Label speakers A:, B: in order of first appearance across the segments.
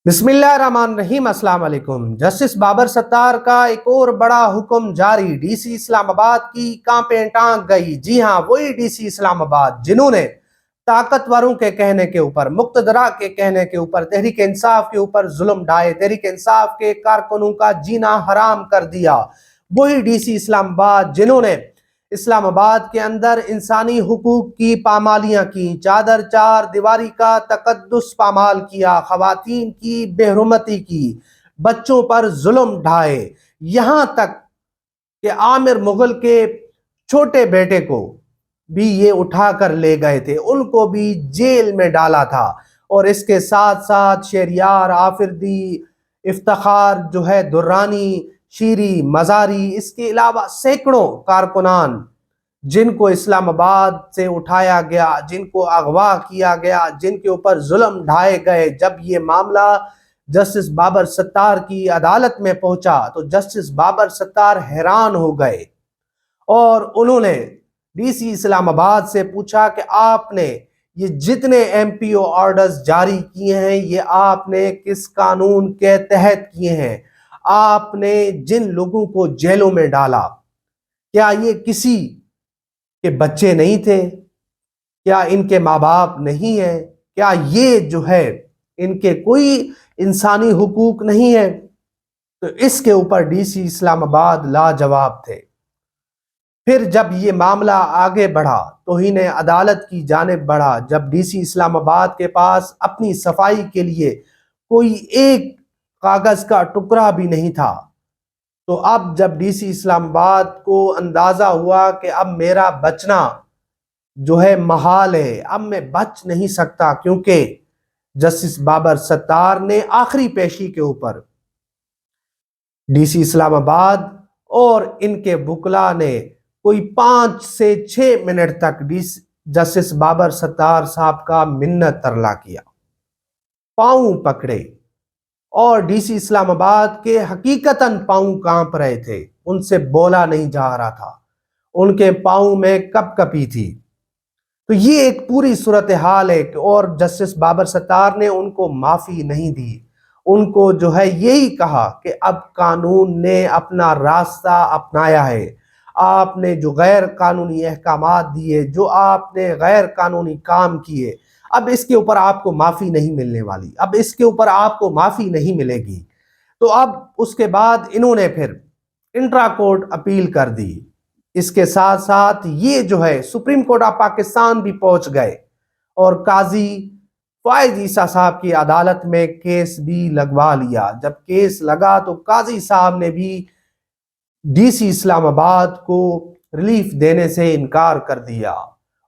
A: بسم اللہ الرحمن الرحیم۔ السلام علیکم۔ جسٹس بابر ستار کا ایک اور بڑا حکم جاری۔ ڈی سی اسلام آباد کی کانپیں ٹانک گئی۔ جی ہاں، وہی ڈی سی اسلام آباد جنہوں نے طاقتوروں کے کہنے کے اوپر، مقتدرہ کے کہنے کے اوپر، تحریک انصاف کے اوپر ظلم ڈھائے، تحریک انصاف کے کارکنوں کا جینا حرام کر دیا، وہی ڈی سی اسلام آباد جنہوں نے اسلام آباد کے اندر انسانی حقوق کی پامالیاں کی، چادر چار دیواری کا تقدس پامال کیا، خواتین کی بے حرمتی کی، بچوں پر ظلم ڈھائے، یہاں تک کہ عامر مغل کے چھوٹے بیٹے کو بھی یہ اٹھا کر لے گئے تھے، ان کو بھی جیل میں ڈالا تھا۔ اور اس کے ساتھ ساتھ شہریار آفردی، افتخار جو ہے درانی، شیری مزاری، اس کے علاوہ سینکڑوں کارکنان جن کو اسلام آباد سے اٹھایا گیا، جن کو اغوا کیا گیا، جن کے اوپر ظلم ڈھائے گئے، جب یہ معاملہ جسٹس بابر ستار کی عدالت میں پہنچا تو جسٹس بابر ستار حیران ہو گئے، اور انہوں نے ڈی سی اسلام آباد سے پوچھا کہ آپ نے یہ جتنے ایم پی او آرڈرز جاری کیے ہیں، یہ آپ نے کس قانون کے تحت کیے ہیں؟ آپ نے جن لوگوں کو جیلوں میں ڈالا، کیا یہ کسی کے بچے نہیں تھے؟ کیا ان کے ماں باپ نہیں ہیں؟ کیا یہ جو ہے ان کے کوئی انسانی حقوق نہیں ہے؟ تو اس کے اوپر ڈی سی اسلام آباد لاجواب تھے۔ پھر جب یہ معاملہ آگے بڑھا، توہین عدالت کی جانب بڑھا، جب ڈی سی اسلام آباد کے پاس اپنی صفائی کے لیے کوئی ایک کاغذ کا ٹکڑا بھی نہیں تھا، تو اب جب ڈی سی اسلام آباد کو اندازہ ہوا کہ اب میرا بچنا جو ہے محال ہے، اب میں بچ نہیں سکتا، کیونکہ جسٹس بابر ستار نے آخری پیشی کے اوپر ڈی سی اسلام آباد اور ان کے وکلاء نے کوئی 5 سے 6 منٹ تک جسٹس بابر ستار صاحب کا منت ترلا کیا، پاؤں پکڑے، اور ڈی سی اسلام آباد کے حقیقتاً پاؤں کانپ رہے تھے، ان سے بولا نہیں جا رہا تھا، ان کے پاؤں میں کپ کپی تھی۔ تو یہ ایک پوری صورتحال ہے، اور جسٹس بابر ستار نے ان کو معافی نہیں دی، ان کو جو ہے یہی کہا کہ اب قانون نے اپنا راستہ اپنایا ہے، آپ نے جو غیر قانونی احکامات دیے، جو آپ نے غیر قانونی کام کیے، اب اس کے اوپر آپ کو معافی نہیں ملنے والی، اب اس کے اوپر آپ کو معافی نہیں ملے گی۔ تو اب اس کے بعد انہوں نے پھر انٹرا کورٹ اپیل کر دی، اس کے ساتھ ساتھ یہ جو ہے سپریم کورٹ آف پاکستان بھی پہنچ گئے، اور قاضی فائز عیسیٰ صاحب کی عدالت میں کیس بھی لگوا لیا۔ جب کیس لگا تو قاضی صاحب نے بھی ڈی سی اسلام آباد کو ریلیف دینے سے انکار کر دیا،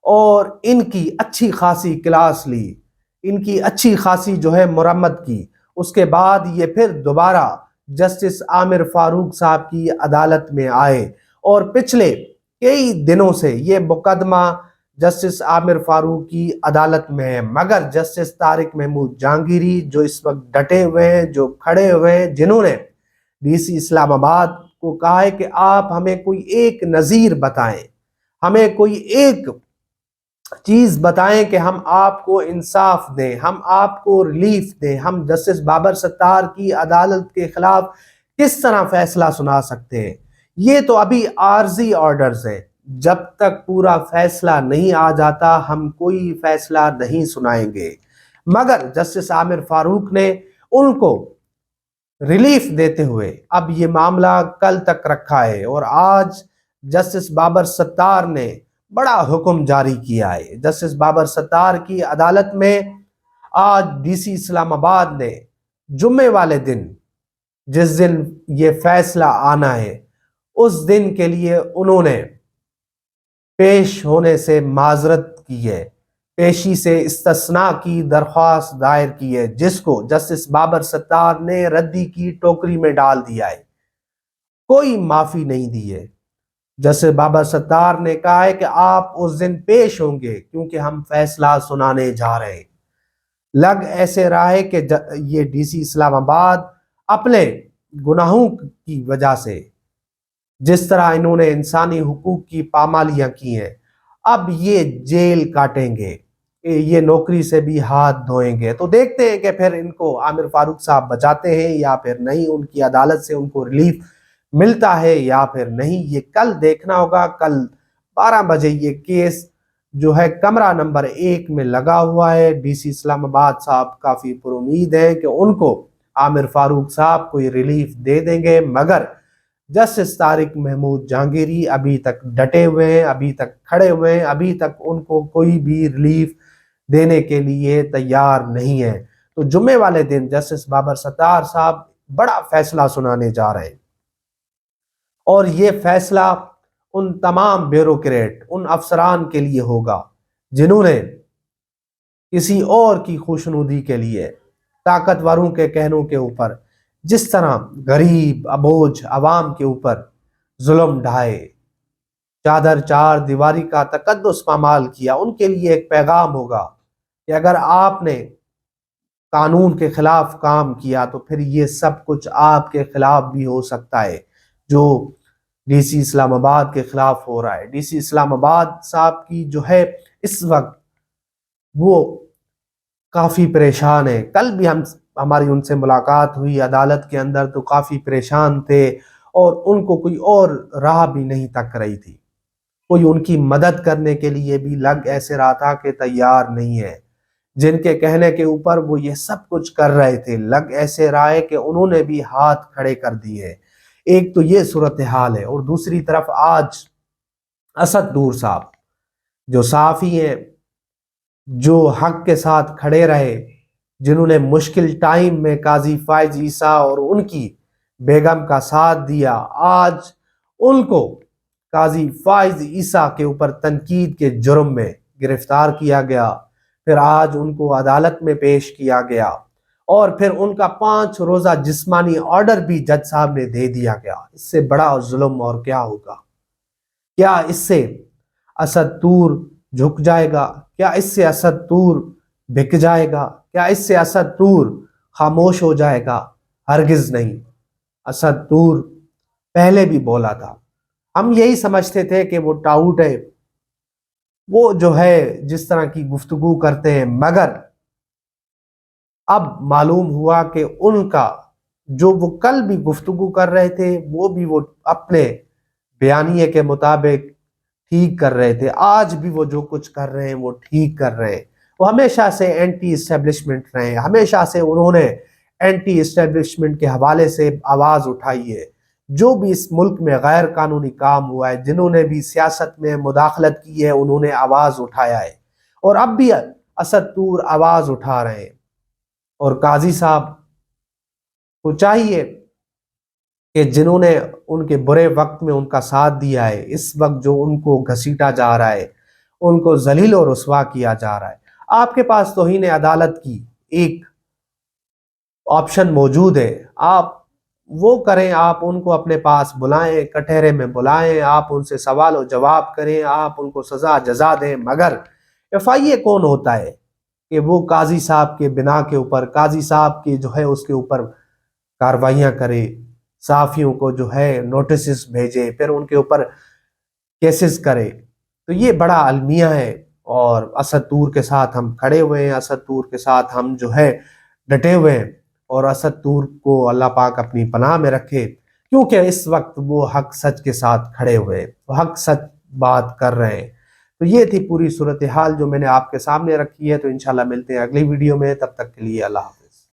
A: اور ان کی اچھی خاصی کلاس لی، ان کی اچھی خاصی جو ہے مرمت کی۔ اس کے بعد یہ پھر دوبارہ جسٹس عامر فاروق صاحب کی عدالت میں آئے، اور پچھلے کئی دنوں سے یہ مقدمہ جسٹس عامر فاروق کی عدالت میں ہے، مگر جسٹس طارق محمود جہانگیری جو اس وقت ڈٹے ہوئے ہیں، جو کھڑے ہوئے ہیں، جنہوں نے ڈی سی اسلام آباد کو کہا ہے کہ آپ ہمیں کوئی ایک نظیر بتائیں، ہمیں کوئی ایک چیز بتائیں کہ ہم آپ کو انصاف دیں، ہم آپ کو ریلیف دیں، ہم جسٹس بابر ستار کی عدالت کے خلاف کس طرح فیصلہ سنا سکتے ہیں۔ یہ تو ابھی عارضی آرڈرز ہیں، جب تک پورا فیصلہ نہیں آ جاتا ہم کوئی فیصلہ نہیں سنائیں گے۔ مگر جسٹس عامر فاروق نے ان کو ریلیف دیتے ہوئے اب یہ معاملہ کل تک رکھا ہے، اور آج جسٹس بابر ستار نے بڑا حکم جاری کیا ہے۔ جسٹس بابر ستار کی عدالت میں آج ڈی سی اسلام آباد نے جمعے والے دن، جس دن یہ فیصلہ آنا ہے، اس دن کے لیے انہوں نے پیش ہونے سے معذرت کی ہے، پیشی سے استثناء کی درخواست دائر کی ہے، جس کو جسٹس بابر ستار نے ردی کی ٹوکری میں ڈال دیا ہے، کوئی معافی نہیں دی ہے۔ جسٹس بابر ستار نے کہا ہے کہ آپ اس دن پیش ہوں گے، کیونکہ ہم فیصلہ سنانے جا رہے ہیں۔ لگ ایسے رہا ہے کہ یہ ڈی سی اسلام آباد اپنے گناہوں کی وجہ سے، جس طرح انہوں نے انسانی حقوق کی پامالیاں کی ہیں، اب یہ جیل کاٹیں گے، کہ یہ نوکری سے بھی ہاتھ دھوئیں گے۔ تو دیکھتے ہیں کہ پھر ان کو عامر فاروق صاحب بچاتے ہیں یا پھر نہیں، ان کی عدالت سے ان کو ریلیف ملتا ہے یا پھر نہیں، یہ کل دیکھنا ہوگا۔ کل 12 بجے یہ کیس جو ہے کمرہ نمبر 1 میں لگا ہوا ہے۔ ڈی سی اسلام آباد صاحب کافی پر امید ہے کہ ان کو عامر فاروق صاحب کوئی ریلیف دے دیں گے، مگر جسٹس طارق محمود جہانگیری ابھی تک ڈٹے ہوئے ہیں، ابھی تک کھڑے ہوئے ہیں، ابھی تک ان کو کوئی بھی ریلیف دینے کے لیے تیار نہیں ہے۔ تو جمعے والے دن جسٹس بابر ستار صاحب بڑا فیصلہ سنانے جا رہے ہیں، اور یہ فیصلہ ان تمام بیوروکریٹ، ان افسران کے لیے ہوگا جنہوں نے کسی اور کی خوشنودی کے لیے طاقتوروں کے کہنوں کے اوپر جس طرح غریب ابوجھ عوام کے اوپر ظلم ڈھائے، چادر چار دیواری کا تقدس پامال کیا، ان کے لیے ایک پیغام ہوگا کہ اگر آپ نے قانون کے خلاف کام کیا تو پھر یہ سب کچھ آپ کے خلاف بھی ہو سکتا ہے، جو ڈی سی اسلام آباد کے خلاف ہو رہا ہے۔ ڈی سی اسلام آباد صاحب کی جو ہے اس وقت وہ کافی پریشان ہے۔ کل بھی ہماری ان سے ملاقات ہوئی عدالت کے اندر، تو کافی پریشان تھے اور ان کو کوئی اور راہ بھی نہیں تک رہی تھی، کوئی ان کی مدد کرنے کے لیے بھی لگ ایسے رہا تھا کہ تیار نہیں ہے۔ جن کے کہنے کے اوپر وہ یہ سب کچھ کر رہے تھے، لگ ایسے رہا ہے کہ انہوں نے بھی ہاتھ کھڑے کر دیے۔ ایک تو یہ صورتحال ہے، اور دوسری طرف آج اسد دور صاحب جو صحافی ہیں، جو حق کے ساتھ کھڑے رہے، جنہوں نے مشکل ٹائم میں قاضی فائز عیسیٰ اور ان کی بیگم کا ساتھ دیا، آج ان کو قاضی فائز عیسیٰ کے اوپر تنقید کے جرم میں گرفتار کیا گیا، پھر آج ان کو عدالت میں پیش کیا گیا، اور پھر ان کا 5 روزہ جسمانی آرڈر بھی جج صاحب نے دے دیا گیا۔ اس سے بڑا ظلم اور کیا ہوگا؟ کیا اس سے اسد طور جھک جائے گا؟ کیا اس سے اسد طور بک جائے گا؟ کیا اس سے اسد طور خاموش ہو جائے گا؟ ہرگز نہیں۔ اسد طور پہلے بھی بولا تھا، ہم یہی سمجھتے تھے کہ وہ ٹاؤٹ ہے، وہ جو ہے جس طرح کی گفتگو کرتے ہیں، مگر اب معلوم ہوا کہ ان کا جو وہ کل بھی گفتگو کر رہے تھے وہ بھی وہ اپنے بیانیے کے مطابق ٹھیک کر رہے تھے، آج بھی وہ جو کچھ کر رہے ہیں وہ ٹھیک کر رہے ہیں۔ وہ ہمیشہ سے اینٹی اسٹیبلشمنٹ رہے ہیں، ہمیشہ سے انہوں نے اینٹی اسٹیبلشمنٹ کے حوالے سے آواز اٹھائی ہے۔ جو بھی اس ملک میں غیر قانونی کام ہوا ہے، جنہوں نے بھی سیاست میں مداخلت کی ہے، انہوں نے آواز اٹھایا ہے، اور اب بھی اسد طور آواز اٹھا رہے ہیں۔ اور قاضی صاحب کو چاہیے کہ جنہوں نے ان کے برے وقت میں ان کا ساتھ دیا ہے، اس وقت جو ان کو گھسیٹا جا رہا ہے، ان کو ذلیل و رسوا کیا جا رہا ہے، آپ کے پاس توہین عدالت کی ایک آپشن موجود ہے، آپ وہ کریں، آپ ان کو اپنے پاس بلائیں، کٹہرے میں بلائیں، آپ ان سے سوال و جواب کریں، آپ ان کو سزا جزا دیں، مگر FIA کون ہوتا ہے کہ وہ قاضی صاحب کے بنا کے اوپر، قاضی صاحب کے جو ہے اس کے اوپر کاروائیاں کرے، صحافیوں کو جو ہے نوٹسز بھیجے، پھر ان کے اوپر کیسز کرے؟ تو یہ بڑا المیہ ہے، اور اسد طور کے ساتھ ہم کھڑے ہوئے ہیں، اسد طور کے ساتھ ہم جو ہے ڈٹے ہوئے ہیں، اور اسد طور کو اللہ پاک اپنی پناہ میں رکھے، کیونکہ اس وقت وہ حق سچ کے ساتھ کھڑے ہوئے، وہ حق سچ بات کر رہے ہیں۔ تو یہ تھی پوری صورتحال جو میں نے آپ کے سامنے رکھی ہے۔ تو انشاءاللہ ملتے ہیں اگلی ویڈیو میں، تب تک کے لیے اللہ حافظ۔